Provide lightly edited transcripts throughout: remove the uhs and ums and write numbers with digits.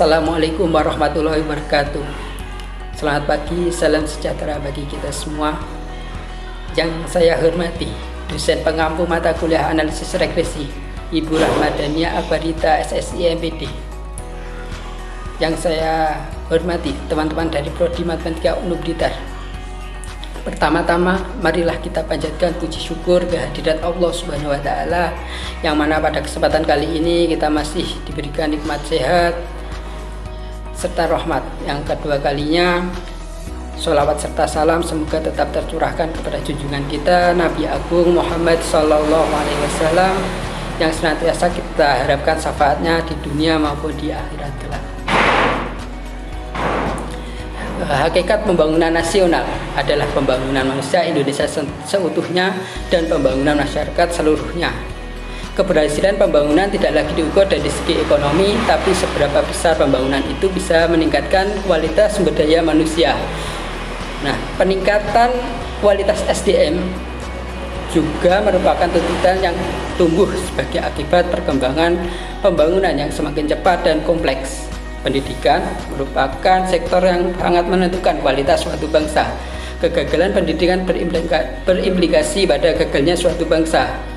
Assalamualaikum warahmatullahi wabarakatuh. Selamat pagi, salam sejahtera bagi kita semua. Yang saya hormati dosen pengampu mata kuliah analisis regresi Ibu Rahmadania Akbarita SSI MPD. Yang saya hormati teman-teman dari Prodi Matematika Unub Blitar. Pertama-tama marilah kita panjatkan puji syukur kehadirat Allah Subhanahu wa taala yang mana pada kesempatan kali ini kita masih diberikan nikmat sehat serta rahmat. Yang kedua kalinya sholawat serta salam semoga tetap tercurahkan kepada junjungan kita Nabi Agung Muhammad Sallallahu Alaihi Wasallam yang senantiasa kita harapkan syafaatnya di dunia maupun di akhirat kelak. Hakikat pembangunan nasional adalah pembangunan manusia Indonesia seutuhnya dan pembangunan masyarakat seluruhnya. Keberhasilan pembangunan tidak lagi diukur dari segi ekonomi, tapi seberapa besar pembangunan itu bisa meningkatkan kualitas sumber daya manusia. Nah, peningkatan kualitas SDM juga merupakan tuntutan yang tumbuh sebagai akibat perkembangan pembangunan yang semakin cepat dan kompleks. Pendidikan merupakan sektor yang sangat menentukan kualitas suatu bangsa. Kegagalan pendidikan berimplikasi pada gagalnya suatu bangsa.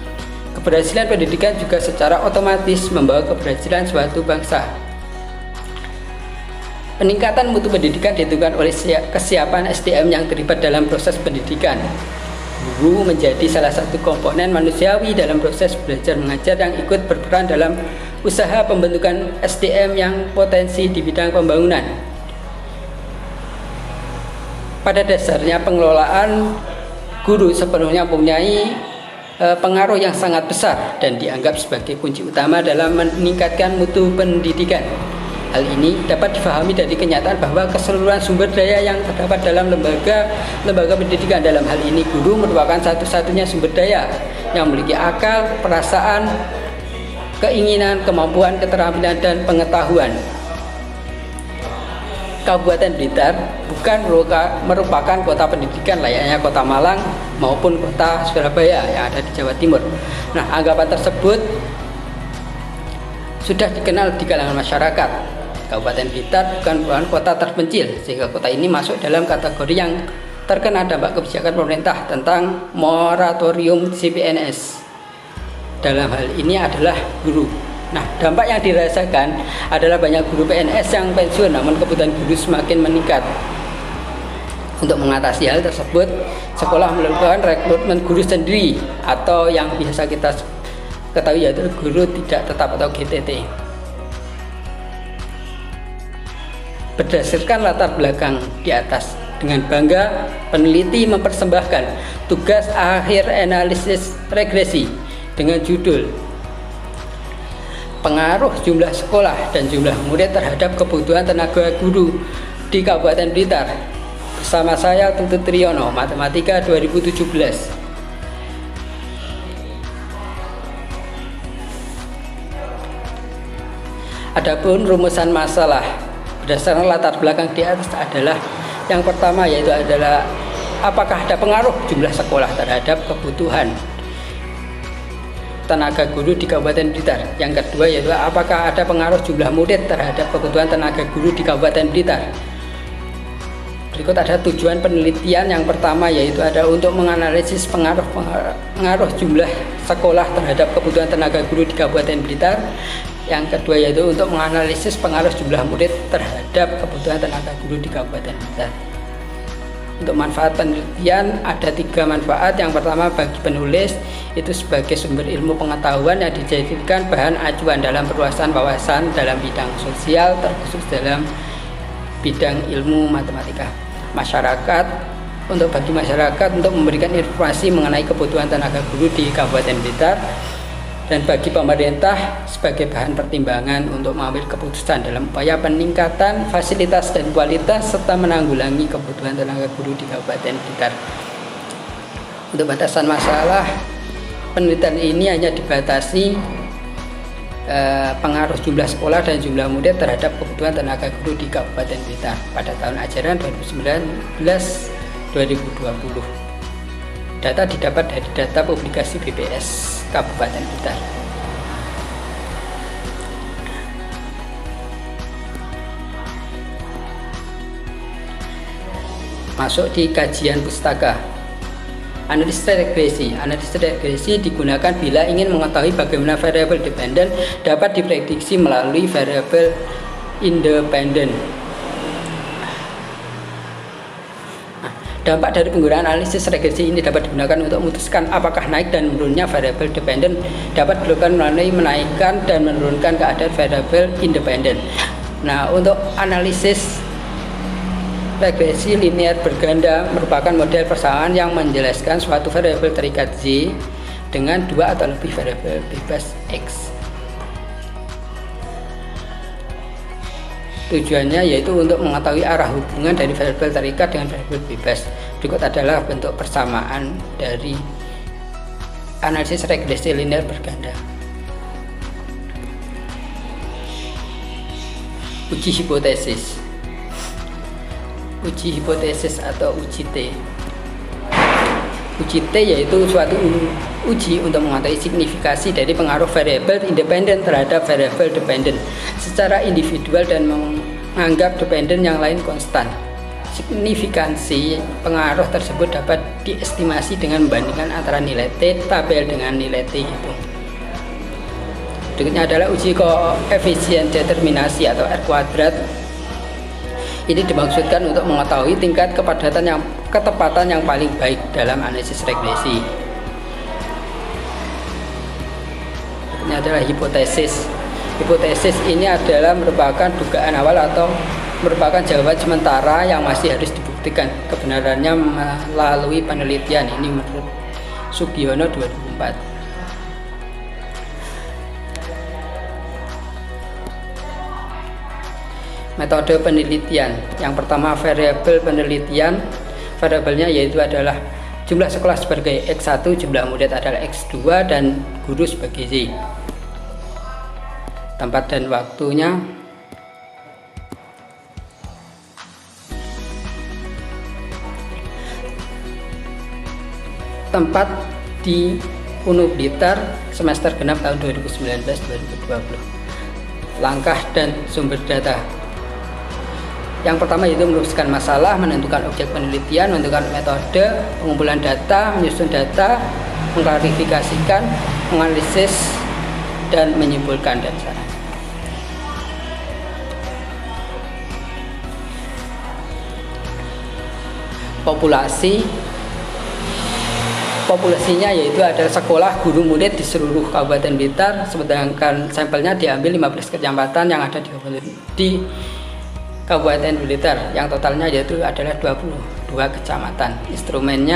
Keberhasilan pendidikan juga secara otomatis membawa keberhasilan suatu bangsa. Peningkatan mutu pendidikan ditentukan oleh kesiapan SDM yang terlibat dalam proses pendidikan. Guru menjadi salah satu komponen manusiawi dalam proses belajar mengajar yang ikut berperan dalam usaha pembentukan SDM yang potensi di bidang pembangunan. Pada dasarnya pengelolaan guru sepenuhnya mempunyai pengaruh yang sangat besar dan dianggap sebagai kunci utama dalam meningkatkan mutu pendidikan. Hal ini dapat difahami dari kenyataan bahwa keseluruhan sumber daya yang terdapat dalam lembaga pendidikan, dalam hal ini guru, merupakan satu-satunya sumber daya yang memiliki akal, perasaan, keinginan, kemampuan, keterampilan, dan pengetahuan. Kabupaten Blitar bukan merupakan kota pendidikan layaknya kota Malang maupun kota Surabaya yang ada di Jawa Timur. Nah, anggapan tersebut sudah dikenal di kalangan masyarakat. Kabupaten Blitar bukan merupakan kota terpencil, sehingga kota ini masuk dalam kategori yang terkena dampak kebijakan pemerintah tentang moratorium CPNS. Dalam hal ini adalah guru. Nah, dampak yang dirasakan adalah banyak guru PNS yang pensiun, namun kebutuhan guru semakin meningkat. Untuk mengatasi hal tersebut, sekolah melakukan rekrutmen guru sendiri atau yang biasa kita ketahui yaitu guru tidak tetap atau GTT. Berdasarkan latar belakang di atas, dengan bangga peneliti mempersembahkan tugas akhir analisis regresi dengan judul Pengaruh Jumlah Sekolah dan Jumlah Murid Terhadap Kebutuhan Tenaga Guru di Kabupaten Blitar. Bersama saya Tutut Triyono, Matematika 2017. Adapun rumusan masalah berdasarkan latar belakang di atas adalah yang pertama, yaitu adalah apakah ada pengaruh jumlah sekolah terhadap kebutuhan tenaga guru di Kabupaten Blitar. Yang kedua yaitu apakah ada pengaruh jumlah murid terhadap kebutuhan tenaga guru di Kabupaten Blitar. Berikut ada tujuan penelitian. Yang pertama yaitu ada untuk menganalisis pengaruh jumlah sekolah terhadap kebutuhan tenaga guru di Kabupaten Blitar. Yang kedua yaitu untuk menganalisis pengaruh jumlah murid terhadap kebutuhan tenaga guru di Kabupaten Blitar. Untuk manfaat penelitian ada 3 manfaat. Yang pertama bagi penulis itu sebagai sumber ilmu pengetahuan yang dijadikan bahan acuan dalam perluasan wawasan dalam bidang sosial, terkhusus dalam bidang ilmu matematika. Masyarakat, untuk bagi masyarakat untuk memberikan informasi mengenai kebutuhan tenaga guru di Kabupaten Blitar. Dan bagi pemerintah sebagai bahan pertimbangan untuk mengambil keputusan dalam upaya peningkatan fasilitas dan kualitas serta menanggulangi kebutuhan tenaga guru di Kabupaten Blitar. Untuk batasan masalah, penelitian ini hanya dibatasi pengaruh jumlah sekolah dan jumlah murid terhadap kebutuhan tenaga guru di Kabupaten Blitar pada tahun ajaran 2019-2020. Data didapat dari data publikasi BPS Kabupaten Blitar. masuk di kajian pustaka. Analisis regresi. Analisis regresi digunakan bila ingin mengetahui bagaimana variabel dependen dapat diprediksi melalui variabel independen. Dampak dari penggunaan analisis regresi ini dapat digunakan untuk memutuskan apakah naik dan menurunnya variabel dependen dapat dilakukan melalui menaikkan dan menurunkan keadaan variabel independen. Nah, untuk analisis regresi linear berganda merupakan model persamaan yang menjelaskan suatu variabel terikat Z dengan dua atau lebih variabel bebas X. Tujuannya yaitu untuk mengetahui arah hubungan dari variabel terikat dengan variabel bebas. Berikut adalah bentuk persamaan dari analisis regresi linear berganda. Uji hipotesis. Uji hipotesis atau uji T. Uji T yaitu suatu uji untuk mengetahui signifikasi dari pengaruh variabel independen terhadap variabel dependen secara individual dan menganggap dependen yang lain konstan. Signifikansi pengaruh tersebut dapat diestimasi dengan membandingkan antara nilai T tabel dengan nilai T hitung. Berikutnya adalah uji koefisien determinasi atau R kuadrat. Ini dimaksudkan untuk mengetahui tingkat ketepatan yang paling baik dalam analisis regresi. Ini adalah hipotesis. Hipotesis ini adalah merupakan dugaan awal atau merupakan jawaban sementara yang masih harus dibuktikan kebenarannya melalui penelitian. Ini menurut Sugiono 2004. Metode penelitian. Yang pertama, variabel penelitian. Variabelnya yaitu adalah jumlah sekolah sebagai X1, jumlah murid adalah X2, dan guru sebagai Z. Tempat dan waktunya. Tempat di UNU Blitar, semester genap tahun 2019-2020. Langkah dan sumber data. Yang pertama yaitu merumuskan masalah, menentukan objek penelitian, menentukan metode, pengumpulan data, menyusun data, mengklarifikasikan, menganalisis, dan menyimpulkan dan saran. Populasinya yaitu adalah sekolah guru murid di seluruh Kabupaten Blitar, sedangkan sampelnya diambil 15 kecamatan yang ada di Kabupaten Blitar, yang totalnya yaitu adalah 22 kecamatan. Instrumen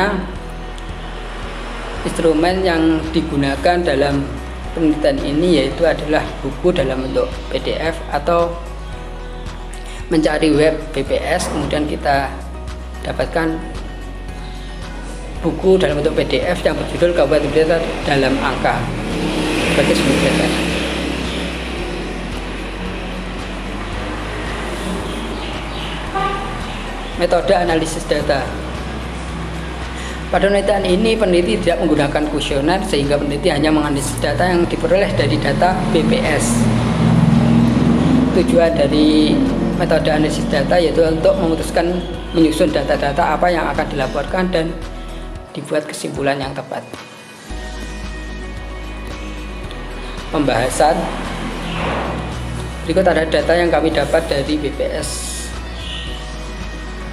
yang digunakan dalam penelitian ini yaitu adalah buku dalam bentuk PDF atau mencari web BPS, kemudian kita dapatkan buku dalam bentuk PDF yang berjudul Kabupaten Blitar dalam Angka sebagai sumber data. Metode analisis data. Pada penelitian ini peneliti tidak menggunakan kuesioner sehingga peneliti hanya menganalisis data yang diperoleh dari data BPS. Tujuan dari metode analisis data yaitu untuk menyusun data-data apa yang akan dilaporkan dan dibuat kesimpulan yang tepat. Pembahasan. Berikut ada data yang kami dapat dari BPS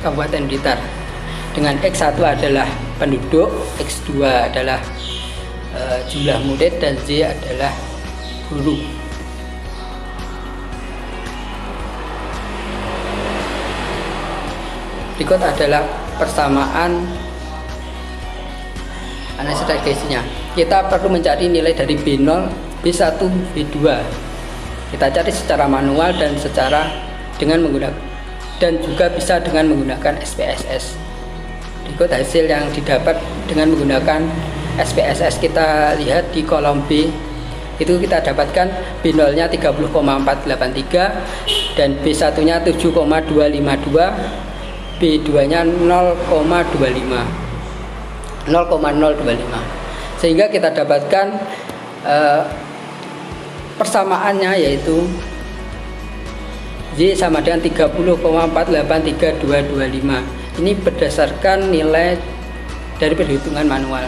Kabupaten Blitar. Dengan X1 adalah penduduk, X2 adalah jumlah murid, dan Z adalah guru. Berikut adalah persamaan analisis regresinya. Kita perlu mencari nilai dari B0, B1, B2. Kita cari secara manual dan juga bisa dengan menggunakan SPSS. Berikut hasil yang didapat dengan menggunakan SPSS. Kita lihat di kolom B, itu kita dapatkan B0 nya 30,483 dan B1 nya 7,252, B2 nya 0,025, sehingga kita dapatkan persamaannya yaitu Z sama dengan 30,483225. Ini berdasarkan nilai dari perhitungan manual.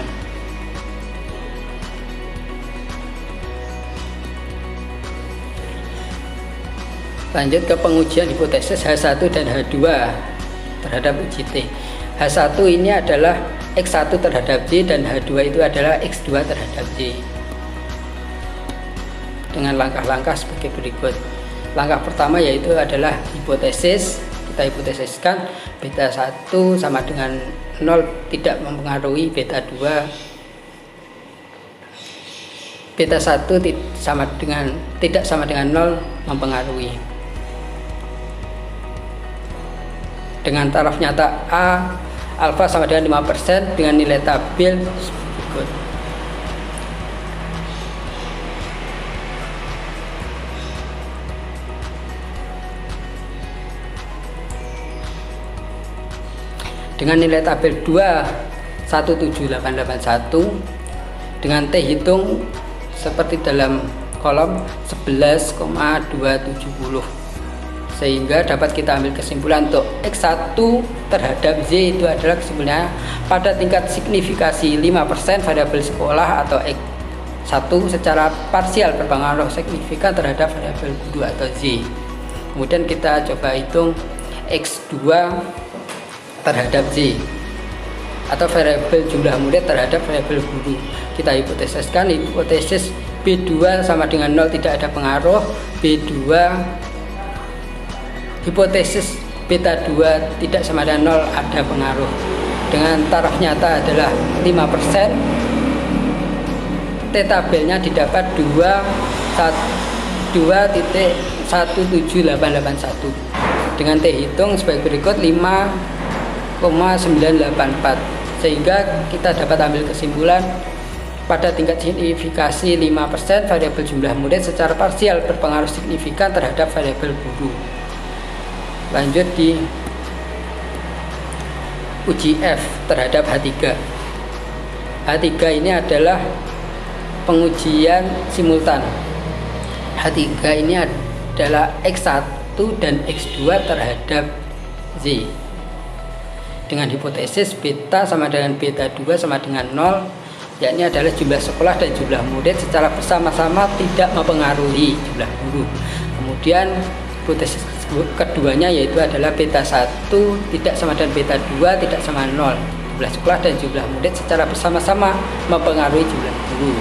Lanjut ke pengujian hipotesis H1 dan H2 terhadap uji T. H1 ini adalah X1 terhadap Y dan H2 itu adalah X2 terhadap Y. Dengan langkah-langkah sebagai berikut. Langkah pertama yaitu adalah hipotesis. Kita hipotesiskan beta 1 sama dengan 0 tidak mempengaruhi beta 2. Beta 1 tidak sama dengan 0 mempengaruhi. Dengan taraf nyata A, alfa sama dengan 5% dengan nilai tabel berikut. Dengan nilai tabel 2,17881 dengan T hitung seperti dalam kolom 11,270, sehingga dapat kita ambil kesimpulan untuk X1 terhadap Y itu adalah kesimpulannya pada tingkat signifikasi 5% variabel sekolah atau X1 secara parsial berpengaruh signifikan terhadap variabel guru atau Y. Kemudian kita coba hitung X2 terhadap Y atau variabel jumlah murid terhadap variabel guru. Kita hipotesiskan hipotesis B2 sama dengan 0 tidak ada pengaruh, B2 hipotesis beta 2 tidak sama dengan 0 ada pengaruh. Dengan taraf nyata adalah 5%, T tabelnya didapat 2,17881 dengan T hitung sebagai berikut 5,984, sehingga kita dapat ambil kesimpulan pada tingkat signifikasi 5% variabel jumlah murid secara parsial berpengaruh signifikan terhadap variabel guru. Lanjut di uji F terhadap H3. H3 ini adalah pengujian simultan. H3 ini adalah X1 dan X2 terhadap Z dengan hipotesis beta sama dengan beta 2 sama dengan 0, yakni adalah jumlah sekolah dan jumlah murid secara bersama-sama tidak mempengaruhi jumlah guru. Kemudian hipotesis keduanya yaitu adalah beta 1 tidak sama dengan beta 2 tidak sama 0, jumlah sekolah dan jumlah murid secara bersama-sama mempengaruhi jumlah guru.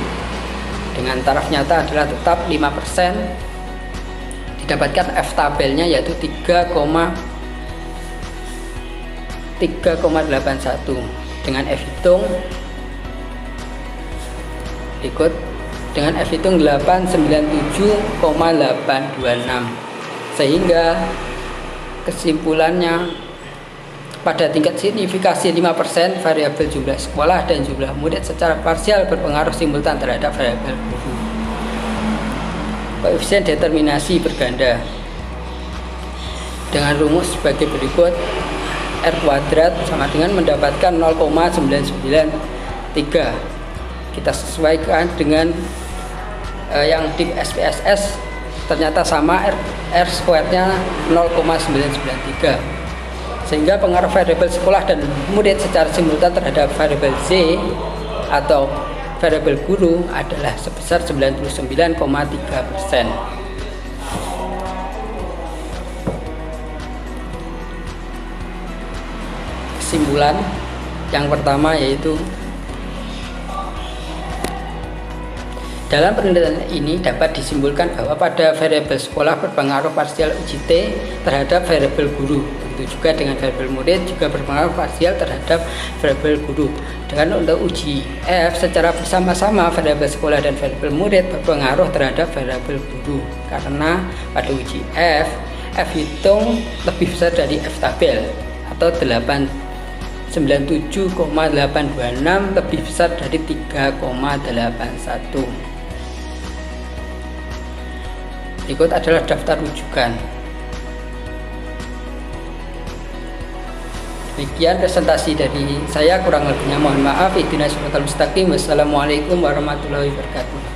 Dengan taraf nyata adalah tetap 5%, didapatkan F tabelnya yaitu 3,81 dengan F hitung ikut dengan F hitung 897,826, sehingga kesimpulannya pada tingkat signifikasi 5% variabel jumlah sekolah dan jumlah murid secara parsial berpengaruh simultan terhadap variabel guru. Koefisien determinasi berganda dengan rumus sebagai berikut: R kuadrat sama dengan mendapatkan 0,993. Kita sesuaikan dengan yang di SPSS ternyata sama, R square-nya 0,993, sehingga pengaruh variabel sekolah dan murid secara simultan terhadap variabel Z atau variabel guru adalah sebesar 99,3%. Kesimpulan yang pertama yaitu dalam penelitian ini dapat disimpulkan bahwa pada variabel sekolah berpengaruh parsial uji T terhadap variabel guru. Begitu juga dengan variabel murid juga berpengaruh parsial terhadap variabel guru. Dengan untuk uji F secara bersama-sama variabel sekolah dan variabel murid berpengaruh terhadap variabel guru. Karena pada uji F hitung lebih besar dari F tabel atau 897,826 lebih besar dari 3,81. Berikut adalah daftar rujukan. Demikian presentasi dari saya, kurang lebihnya mohon maaf. Wassalamualaikum warahmatullahi wabarakatuh.